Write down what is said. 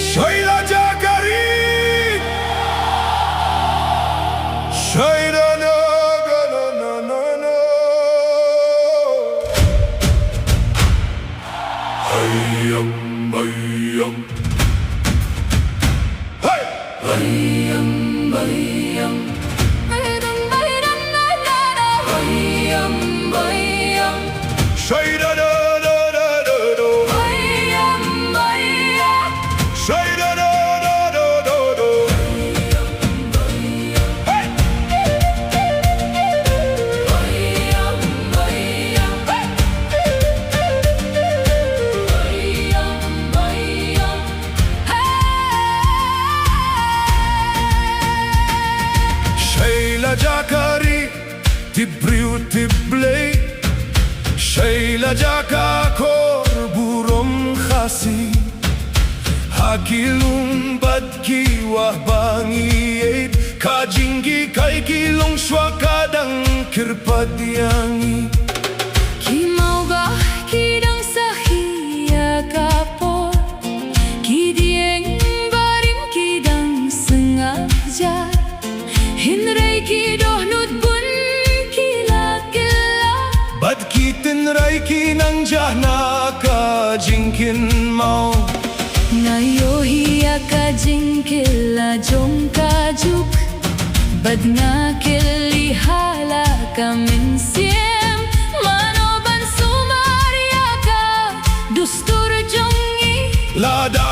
Sheila Jacari, Sheila no no no no no. Hayam hayam, hey. Hayam hayam, hayam hayam na na na. Hayam hayam, Sheila no no no no no. Hayam hayam, Sheila no no no no no. Hey. Hayam hayam, hey. Sheila Jacari, tibriu tiblay. Sheila Jacakor burom khasi. Hakilum badki wahbangi kajingi kai kilong kadang kirpadiangi. Kimauga kidang sahiya kapor, kidieng baring kidang sengaja. Hinray kidoh nutbun kila-kila. Badki tinray kinang jahna kajingkin mau. Ngayohiya kajingkila jong kajuk, bad nga kilihala kamin siem. Manoban sumaria ka, dustur jongi. Lada